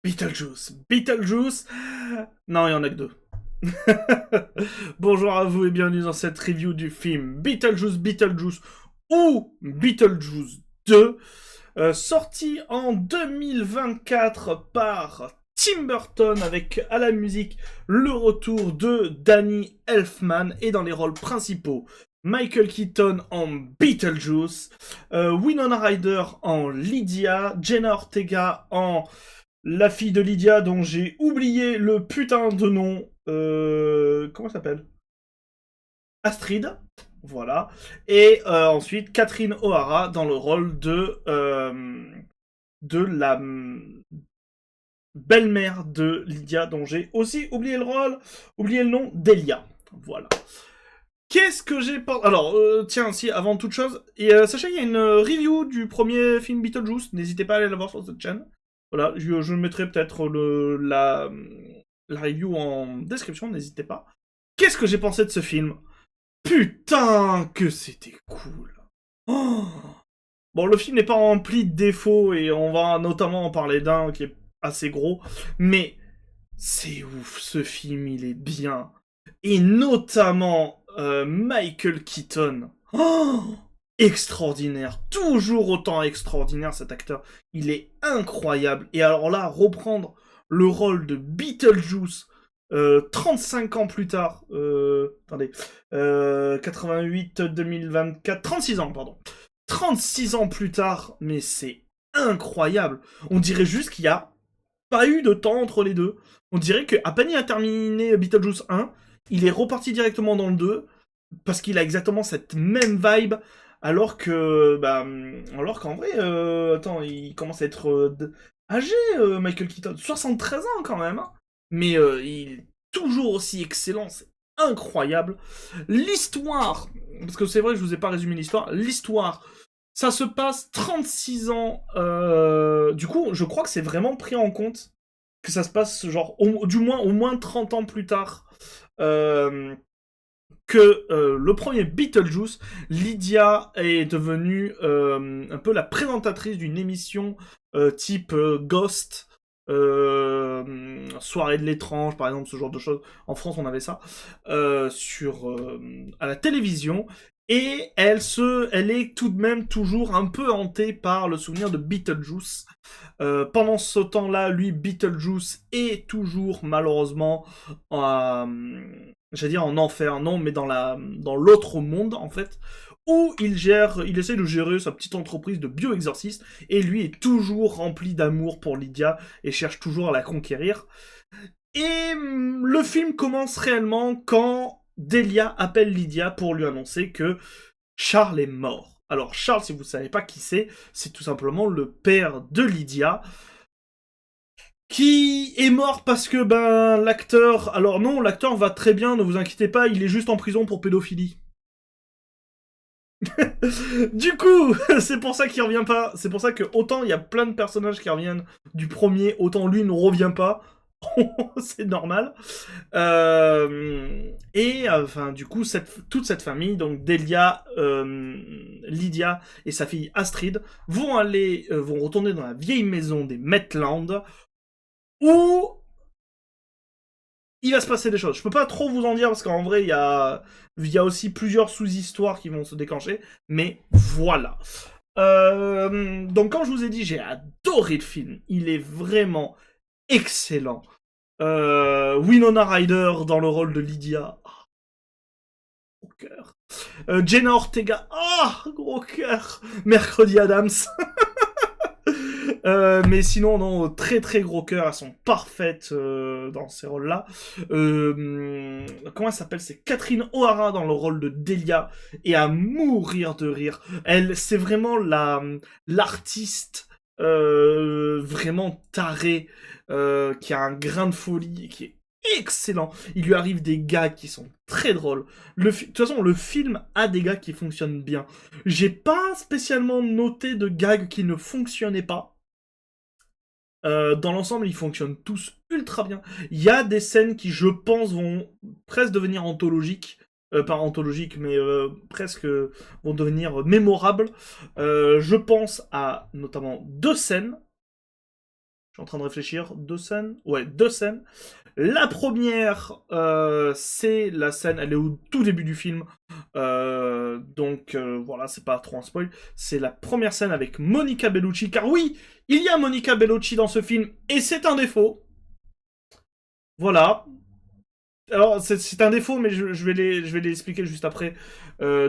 Beetlejuice. Beetlejuice. Non, il y en a que deux. Bonjour à vous et bienvenue dans cette review du film Beetlejuice ou Beetlejuice 2, sorti en 2024 par Tim Burton avec à la musique le retour de Danny Elfman et dans les rôles principaux Michael Keaton en Beetlejuice, Winona Ryder en Lydia, Jenna Ortega en la fille de Lydia dont j'ai oublié le putain de nom. Comment ça s'appelle? Astrid. Voilà. Et ensuite Catherine O'Hara dans le rôle de la belle-mère de Lydia dont j'ai aussi oublié le nom, Delia. Voilà. Qu'est-ce que j'ai pensé? Alors, tiens, si, avant toute chose, sachez qu'il y a une review du premier film Beetlejuice, n'hésitez pas à aller la voir sur cette chaîne. Voilà, je mettrai peut-être la review en description, n'hésitez pas. Qu'est-ce que j'ai pensé de ce film? Putain que c'était cool. Oh, bon, le film n'est pas rempli de défauts, et on va notamment en parler d'un qui est assez gros, mais c'est ouf, ce film, il est bien. Et notamment Michael Keaton. Oh, extraordinaire, toujours autant extraordinaire cet acteur. Il est incroyable. Et alors là, reprendre le rôle de Beetlejuice 35 ans plus tard, attendez, 88, 2024, 36 ans, pardon. 36 ans plus tard, mais c'est incroyable. On dirait juste qu'il y a pas eu de temps entre les deux. On dirait qu'à peine il a terminé Beetlejuice 1, il est reparti directement dans le 2, parce qu'il a exactement cette même vibe, alors qu'en vrai, attends, il commence à être âgé, Michael Keaton, 73 ans quand même, hein. Mais il est toujours aussi excellent, c'est incroyable. L'histoire, parce que c'est vrai que je vous ai pas résumé l'histoire, ça se passe 36 ans, du coup, je crois que c'est vraiment pris en compte que ça se passe, genre, du moins, au moins 30 ans plus tard, euh, que le premier Beetlejuice. Lydia est devenue un peu la présentatrice d'une émission type Ghost, Soirée de l'étrange, par exemple, ce genre de choses. En France, on avait ça à la télévision. Et elle est tout de même toujours un peu hantée par le souvenir de Beetlejuice. Pendant ce temps-là, lui, Beetlejuice est toujours malheureusement j'allais dire en enfer, non, mais dans l'autre monde, en fait, où il essaie de gérer sa petite entreprise de bio-exorciste, et lui est toujours rempli d'amour pour Lydia, et cherche toujours à la conquérir. Et le film commence réellement quand Delia appelle Lydia pour lui annoncer que Charles est mort. Alors Charles, si vous ne savez pas qui c'est tout simplement le père de Lydia, qui est mort parce que l'acteur... Alors non, l'acteur va très bien, ne vous inquiétez pas, il est juste en prison pour pédophilie. Du coup, c'est pour ça qu'il revient pas. C'est pour ça que autant il y a plein de personnages qui reviennent du premier, autant lui ne revient pas. C'est normal. Enfin, du coup, toute cette famille, donc Delia, Lydia et sa fille Astrid, vont retourner dans la vieille maison des Maitland, où il va se passer des choses. Je peux pas trop vous en dire parce qu'en vrai, il y a aussi plusieurs sous-histoires qui vont se déclencher, mais voilà. Donc, comme je vous ai dit, j'ai adoré le film. Il est vraiment excellent. Winona Ryder dans le rôle de Lydia. Oh, gros cœur. Jenna Ortega. Ah, oh, gros cœur. Mercredi Adams. Mais sinon, non, très très gros cœur, elles sont parfaites dans ces rôles-là. Comment elle s'appelle? C'est Catherine O'Hara dans le rôle de Delia, et à mourir de rire. Elle, c'est vraiment l'artiste vraiment taré, qui a un grain de folie, qui est excellent. Il lui arrive des gags qui sont très drôles. De toute façon, le film a des gags qui fonctionnent bien. J'ai pas spécialement noté de gags qui ne fonctionnaient pas. Dans l'ensemble, ils fonctionnent tous ultra bien. Il y a des scènes qui, je pense, vont presque devenir anthologiques. Pas anthologiques, mais presque vont devenir mémorables. Je pense à notamment deux scènes. Je suis en train de réfléchir. 2 scènes? Ouais, 2 scènes. La première, c'est la scène, elle est au tout début du film. Donc voilà, c'est pas trop un spoil. C'est la première scène avec Monica Bellucci. Car oui, il y a Monica Bellucci dans ce film, et c'est un défaut. Voilà. Alors, c'est un défaut, mais je vais l'expliquer juste après.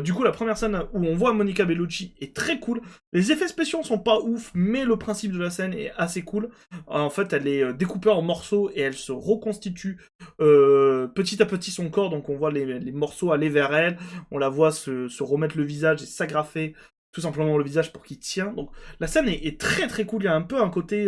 Du coup, la première scène où on voit Monica Bellucci est très cool. Les effets spéciaux sont pas ouf, mais le principe de la scène est assez cool. En fait, elle est découpée en morceaux et elle se reconstitue petit à petit son corps. Donc, on voit les morceaux aller vers elle. On la voit se remettre le visage et s'agrafer tout simplement le visage pour qu'il tient. Donc, la scène est très très cool. Il y a un peu un côté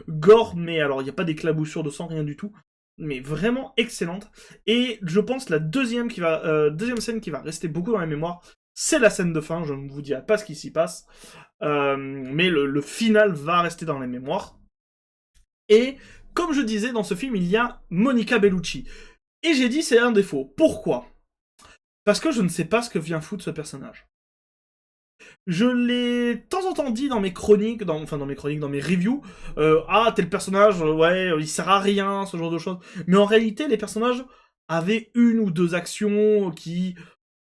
gore, mais alors, il n'y a pas d'éclaboussure de sang, rien du tout. Mais vraiment excellente. Et je pense la deuxième scène qui va rester beaucoup dans la mémoire, c'est la scène de fin. Je ne vous dirai pas ce qui s'y passe, mais le final va rester dans les mémoires. Et comme je disais, dans ce film, il y a Monica Bellucci. Et j'ai dit c'est un défaut. Pourquoi? Parce que je ne sais pas ce que vient foutre ce personnage. Je l'ai de temps en temps dit dans mes chroniques, dans mes reviews, ah, tel personnage, ouais, il sert à rien, ce genre de choses. Mais en réalité, les personnages avaient une ou deux actions qui...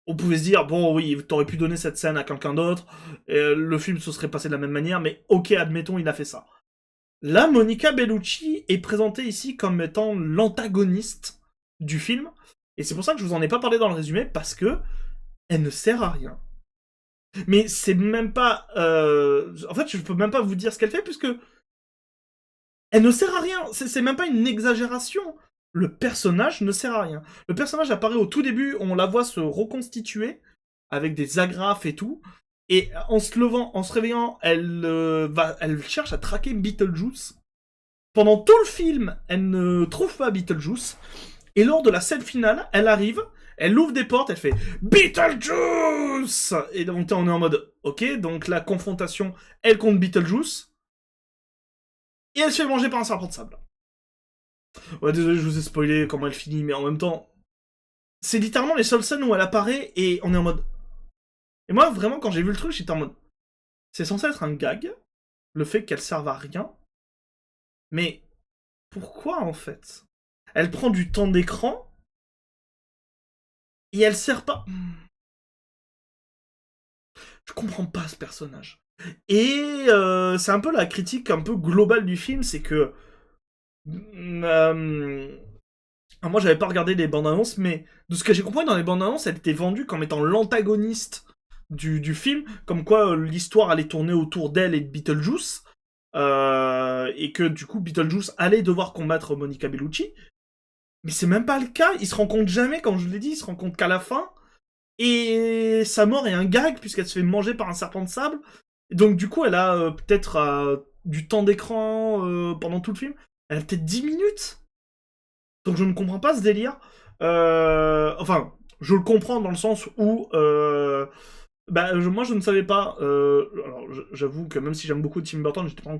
On pouvait se dire, bon, oui, t'aurais pu donner cette scène à quelqu'un d'autre, le film se serait passé de la même manière, mais ok, admettons, il a fait ça. Là, Monica Bellucci est présentée ici comme étant l'antagoniste du film, et c'est pour ça que je vous en ai pas parlé dans le résumé, parce que elle ne sert à rien. Mais c'est même pas... En fait, je peux même pas vous dire ce qu'elle fait, puisque... Elle ne sert à rien. C'est même pas une exagération. Le personnage ne sert à rien. Le personnage apparaît au tout début, on la voit se reconstituer, avec des agrafes et tout, et en se réveillant, elle cherche à traquer Beetlejuice. Pendant tout le film, elle ne trouve pas Beetlejuice, et lors de la scène finale, elle arrive, elle ouvre des portes, elle fait Beetlejuice! Et donc on est en mode, ok, donc la confrontation, elle contre Beetlejuice, et elle se fait manger par un serpent de sable. Ouais, désolé, je vous ai spoilé comment elle finit, mais en même temps, c'est littéralement les seules scènes où elle apparaît et on est en mode. Et moi, vraiment, quand j'ai vu le truc, j'étais en mode. C'est censé être un gag, le fait qu'elle serve à rien, mais pourquoi en fait? Elle prend du temps d'écran et elle sert pas. Je comprends pas ce personnage. Et c'est un peu la critique un peu globale du film, c'est que moi j'avais pas regardé les bandes annonces, mais de ce que j'ai compris dans les bandes annonces, elle était vendue comme étant l'antagoniste du film, comme quoi l'histoire allait tourner autour d'elle et de Beetlejuice, et que du coup Beetlejuice allait devoir combattre Monica Bellucci. Mais c'est même pas le cas, il se rend compte jamais, comme je l'ai dit, il se rend compte qu'à la fin, et sa mort est un gag puisqu'elle se fait manger par un serpent de sable. Et donc du coup elle a peut-être du temps d'écran pendant tout le film, elle a peut-être 10 minutes. Donc je ne comprends pas ce délire. Enfin, je le comprends dans le sens où... moi je ne savais pas. Alors j'avoue que même si j'aime beaucoup Tim Burton, j'étais pas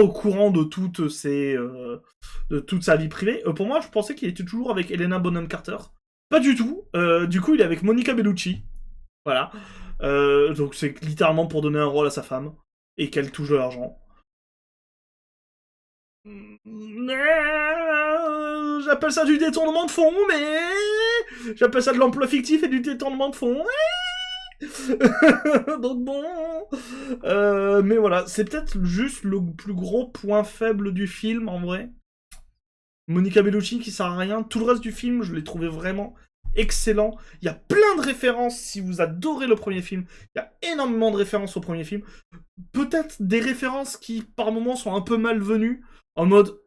au courant de de toute sa vie privée. Pour moi, je pensais qu'il était toujours avec Helena Bonham Carter. Pas du tout. Du coup, il est avec Monica Bellucci. Voilà. Donc c'est littéralement pour donner un rôle à sa femme et qu'elle touche de l'argent. J'appelle ça du détournement de fonds, mais... J'appelle ça de l'emploi fictif et du détournement de fonds. Donc bon... mais voilà, c'est peut-être juste le plus gros point faible du film, en vrai. Monica Bellucci qui sert à rien. Tout le reste du film, je l'ai trouvé vraiment excellent. Il y a plein de références, si vous adorez le premier film. Il y a énormément de références au premier film. Peut-être des références qui, par moments, sont un peu malvenues. En mode,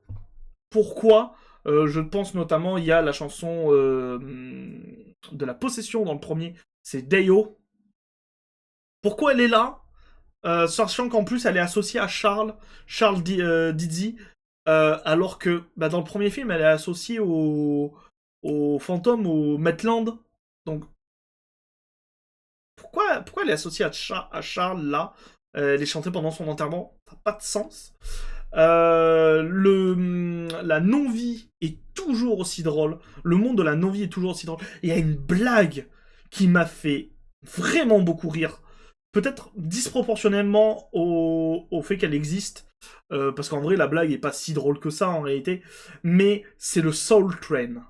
pourquoi je pense notamment, il y a la chanson de la possession dans le premier, c'est Day-O. Pourquoi elle est là sachant qu'en plus elle est associée à Charles Dizzy, alors que dans le premier film elle est associée au fantôme, au Maitland. Donc pourquoi elle est associée à Charles là? Elle est chantée pendant son enterrement, ça n'a pas de sens. La non-vie est toujours aussi drôle. Le monde de la non-vie est toujours aussi drôle. Et il y a une blague qui m'a fait vraiment beaucoup rire. Peut-être disproportionnellement au fait qu'elle existe. parce qu'en vrai, la blague est pas si drôle que ça, en réalité, mais c'est le Soul Train.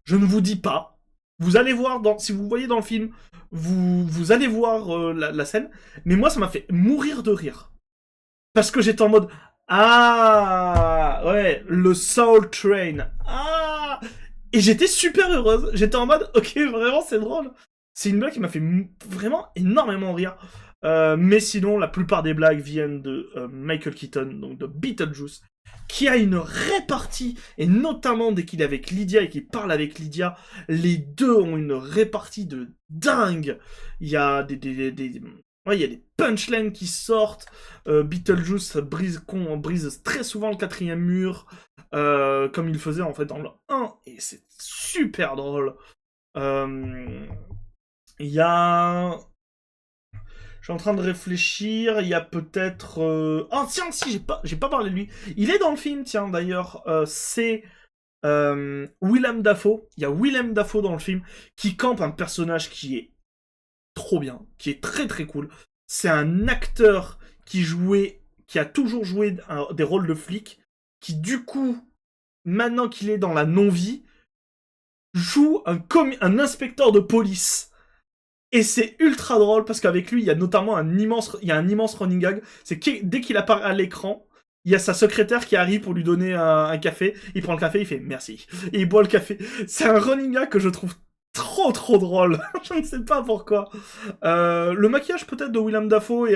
Je ne vous dis pas, vous allez voir, si vous voyez dans le film, vous allez voir la scène, mais moi, ça m'a fait mourir de rire. Parce que j'étais en mode, ah, ouais, le Soul Train, ah, et j'étais super heureuse. J'étais en mode, ok, vraiment, c'est drôle. C'est une blague qui m'a fait vraiment énormément rire. Mais sinon, la plupart des blagues viennent de Michael Keaton, donc de Beetlejuice, qui a une répartie, et notamment dès qu'il est avec Lydia et qu'il parle avec Lydia, les deux ont une répartie de dingue. Il y a ouais, il y a des punchlines qui sortent. Beetlejuice brise très souvent le quatrième mur, comme il faisait en fait dans le 1, et c'est super drôle. Il y a... Je suis en train de réfléchir, il y a peut-être... Ah tiens, si, j'ai pas parlé de lui. Il est dans le film, tiens, d'ailleurs. C'est Willem Dafoe. Il y a Willem Dafoe dans le film qui campe un personnage qui est trop bien, qui est très très cool. C'est un acteur qui a toujours joué des rôles de flic, qui du coup, maintenant qu'il est dans la non-vie, joue un inspecteur de police. Et c'est ultra drôle parce qu'avec lui, il y a notamment un immense running gag. C'est que dès qu'il apparaît à l'écran, il y a sa secrétaire qui arrive pour lui donner un café. Il prend le café, il fait merci. Et il boit le café. C'est un running gag que je trouve trop trop drôle. Je ne sais pas pourquoi. Le maquillage peut-être de Willem Dafoe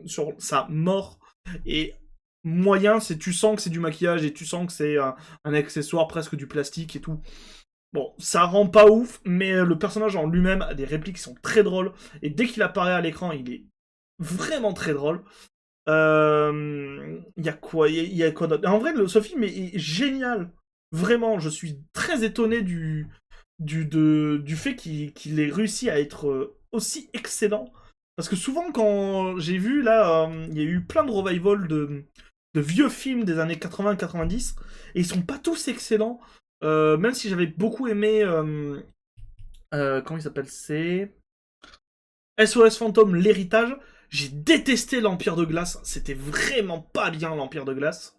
sur sa mort est moyen. Tu sens que c'est du maquillage et tu sens que c'est un accessoire, presque du plastique et tout. Bon, ça rend pas ouf, mais le personnage en lui-même a des répliques qui sont très drôles. Et dès qu'il apparaît à l'écran, il est vraiment très drôle. Il y a quoi d'autre? En vrai, ce film est génial. Vraiment, je suis très étonné du fait qu'il ait réussi à être aussi excellent. Parce que souvent, quand j'ai vu, là, il y a eu plein de revivals de vieux films des années 80-90, et ils sont pas tous excellents. Même si j'avais beaucoup aimé... comment il s'appelle? C'est... SOS Fantôme, l'héritage. J'ai détesté l'Empire de Glace. C'était vraiment pas bien, l'Empire de Glace.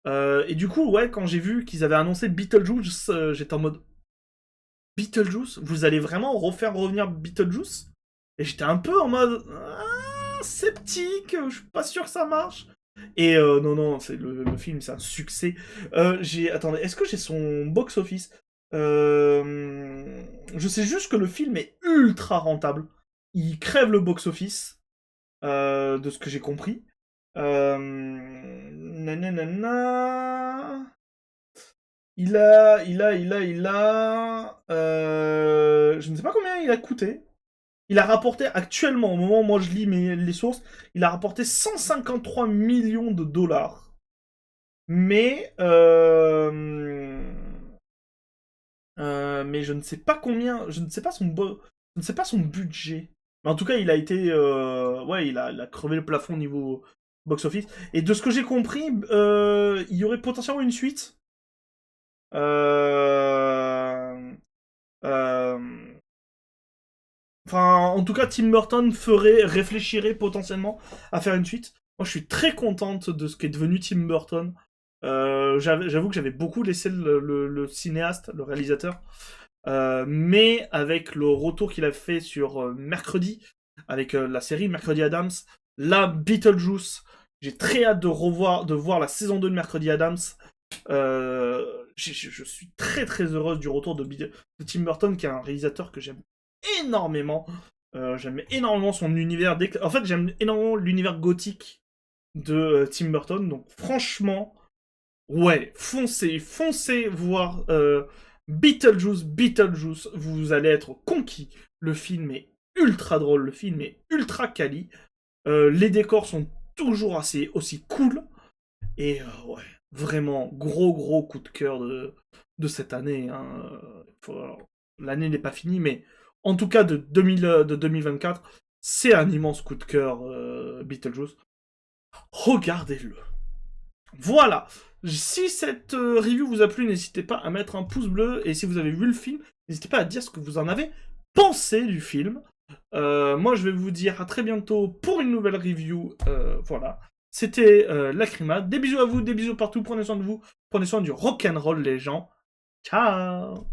Et du coup, ouais, quand j'ai vu qu'ils avaient annoncé Beetlejuice, j'étais en mode... Beetlejuice? Vous allez vraiment refaire revenir Beetlejuice? Et j'étais un peu en mode... sceptique, je suis pas sûr que ça marche. Et non, c'est le film, c'est un succès. Attendez, est-ce que j'ai son box-office? Je sais juste que le film est ultra rentable. Il crève le box-office, de ce que j'ai compris. Nanana. Il a... je ne sais pas combien il a coûté. Il a rapporté actuellement, au moment où moi je lis les sources, il a rapporté 153 millions de dollars. Mais je ne sais pas combien, je ne sais pas son budget. Mais en tout cas, il a été, ouais, il a crevé le plafond au niveau box-office. Et de ce que j'ai compris, il y aurait potentiellement une suite. Enfin, en tout cas, Tim Burton réfléchirait potentiellement à faire une suite. Moi, je suis très contente de ce qu'est devenu Tim Burton. J'avoue que j'avais beaucoup laissé le cinéaste, le réalisateur. Mais avec le retour qu'il a fait sur Mercredi, avec la série Mercredi Addams, la Beetlejuice, j'ai très hâte de voir la saison 2 de Mercredi Addams. Je suis très très heureuse du retour de Tim Burton, qui est un réalisateur que j'aime énormément. J'aime énormément son univers. En fait, j'aime énormément l'univers gothique de Tim Burton. Donc, franchement, ouais, foncez voir Beetlejuice. Vous allez être conquis. Le film est ultra drôle. Le film est ultra quali. Les décors sont toujours aussi cool. Et ouais, vraiment, gros coup de cœur de cette année. Hein. L'année n'est pas finie, mais en tout cas de 2024, c'est un immense coup de cœur, Beetlejuice. Regardez-le. Voilà. Si cette review vous a plu, n'hésitez pas à mettre un pouce bleu. Et si vous avez vu le film, n'hésitez pas à dire ce que vous en avez pensé du film. Moi, je vais vous dire à très bientôt pour une nouvelle review. Voilà. C'était Lacrima. Des bisous à vous, des bisous partout. Prenez soin de vous. Prenez soin du rock'n'roll, les gens. Ciao!